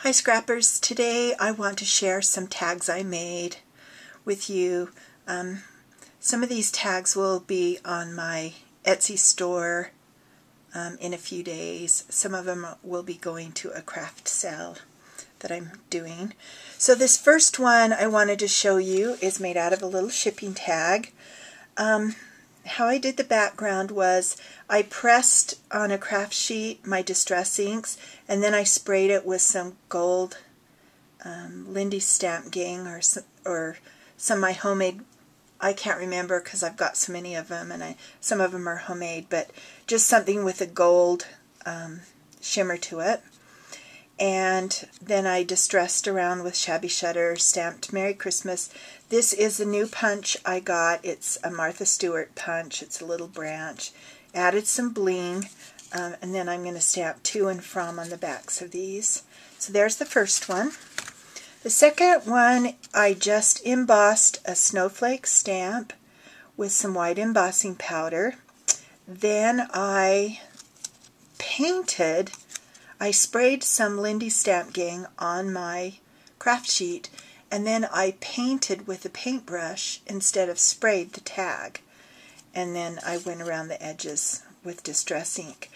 Hi Scrappers, today I want to share some tags I made with you. Some of these tags will be on my Etsy store in a few days. Some of them will be going to a craft sale that I'm doing. So this first one I wanted to show you is made out of a little shipping tag. How I did the background was I pressed on a craft sheet my distress inks, and then I sprayed it with some gold Lindy Stamp Gang or some of my homemade. I can't remember because I've got so many of them, and some of them are homemade, but just something with a gold shimmer to it. And then I distressed around with Shabby Shutter, stamped Merry Christmas. This is a new punch I got. It's a Martha Stewart punch. It's a little branch. Added some bling, and then I'm going to stamp to and from on the backs of these. So there's the first one. The second one, I just embossed a snowflake stamp with some white embossing powder. Then I sprayed some Lindy Stamp Gang on my craft sheet, and then I painted with a paintbrush instead of sprayed the tag. And then I went around the edges with distress ink.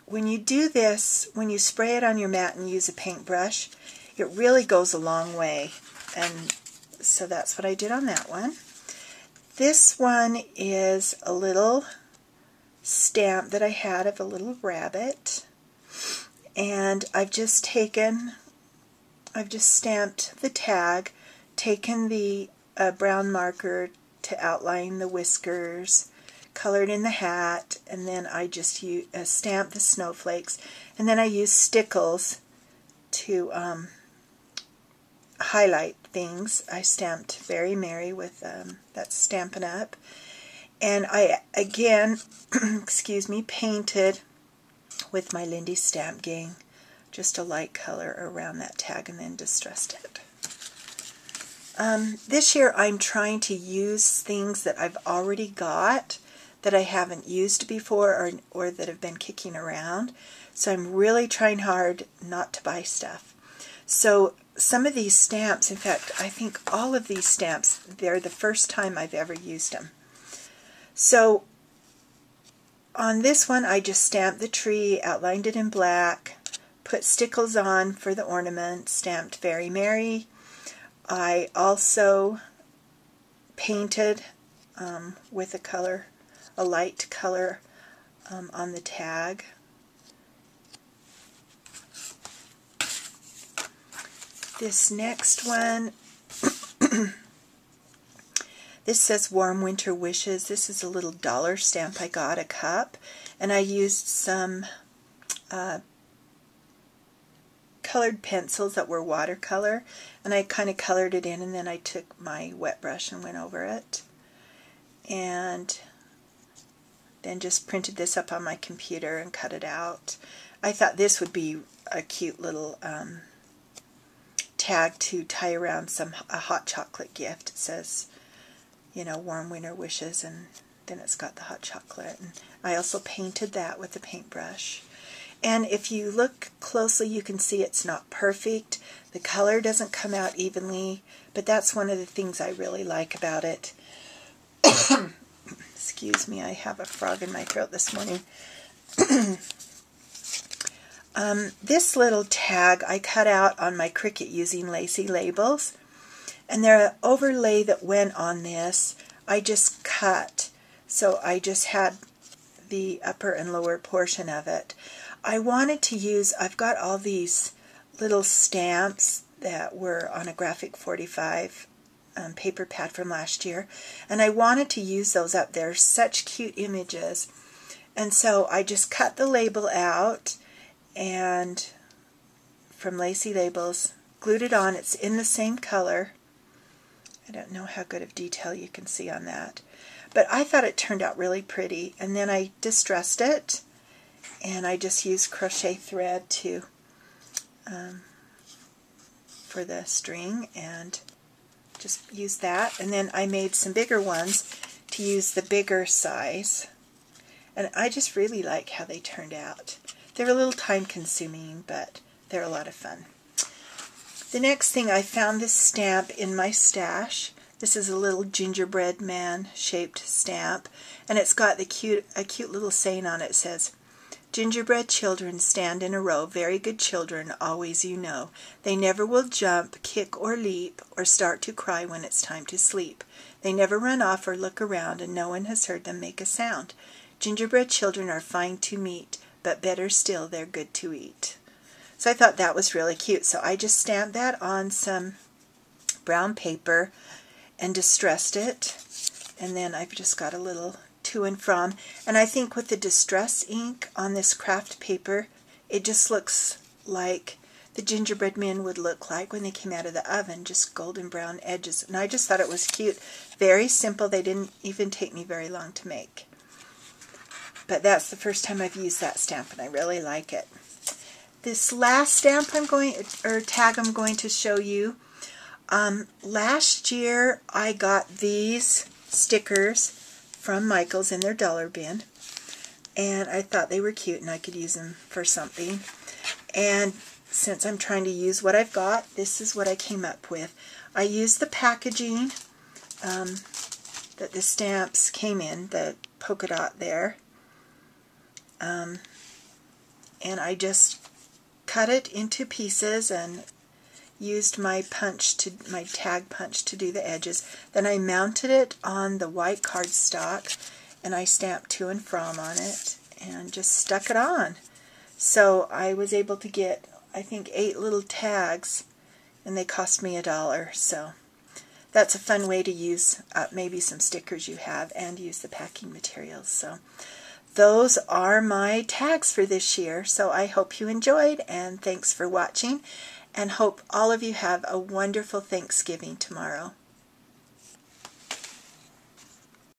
When you do this, when you spray it on your mat and use a paintbrush, it really goes a long way. And so that's what I did on that one. This one is a little stamp that I had of a little rabbit. And I've just stamped the tag, taken the brown marker to outline the whiskers, colored in the hat, and then I just stamped the snowflakes. And then I used stickles to highlight things. I stamped Very Merry with that's Stampin' Up. And I, again, excuse me, painted with my Lindy Stamp Gang, just a light color around that tag, and then distressed it. This year I'm trying to use things that I've already got that I haven't used before or that have been kicking around. So I'm really trying hard not to buy stuff. So some of these stamps, in fact, I think all of these stamps, they're the first time I've ever used them. So on this one, I just stamped the tree, outlined it in black, put stickles on for the ornament, stamped Very Merry. I also painted with a light color on the tag. This next one, this says Warm Winter Wishes. This is a little dollar stamp I got, a cup, and I used some colored pencils that were watercolor, and I kind of colored it in, and then I took my wet brush and went over it, and then just printed this up on my computer and cut it out. I thought this would be a cute little tag to tie around a hot chocolate gift. It says, you know, Warm Winter Wishes, and then it's got the hot chocolate. And I also painted that with a paintbrush. And if you look closely, you can see it's not perfect. The color doesn't come out evenly, but that's one of the things I really like about it. Excuse me, I have a frog in my throat this morning. This little tag I cut out on my Cricut using lacy labels, and the overlay that went on this I just cut, so I just had the upper and lower portion of it. I wanted to use, I've got all these little stamps that were on a Graphic 45 paper pad from last year, and I wanted to use those up there. Such cute images. And so I just cut the label out, and from Lacy Labels, glued it on. It's in the same color. I don't know how good of detail you can see on that, but I thought it turned out really pretty. And then I distressed it, and I just used crochet thread for the string, and just used that. And then I made some bigger ones to use the bigger size, and I just really like how they turned out. They're a little time consuming, but they're a lot of fun. The next thing, I found this stamp in my stash. This is a little gingerbread man shaped stamp, and it's got a cute little saying on it. It says, "Gingerbread children stand in a row, very good children, always you know. They never will jump, kick, or leap, or start to cry when it's time to sleep. They never run off or look around, and no one has heard them make a sound. Gingerbread children are fine to meet, but better still, they're good to eat." So I thought that was really cute. So I just stamped that on some brown paper and distressed it. And then I've just got a little to and from. And I think with the distress ink on this craft paper, it just looks like the gingerbread men would look like when they came out of the oven, just golden brown edges. And I just thought it was cute. Very simple. They didn't even take me very long to make. But that's the first time I've used that stamp, and I really like it. This last stamp tag I'm going to show you. Last year I got these stickers from Michael's in their dollar bin, and I thought they were cute and I could use them for something. And since I'm trying to use what I've got, this is what I came up with. I used the packaging that the stamps came in, the polka dot there, and I just cut it into pieces and used my tag punch to do the edges. Then I mounted it on the white cardstock, and I stamped to and from on it and just stuck it on. So I was able to get, I think, 8 little tags, and they cost me $1. So that's a fun way to use maybe some stickers you have and use the packing materials. So those are my tags for this year. So I hope you enjoyed, and thanks for watching, and hope all of you have a wonderful Thanksgiving tomorrow.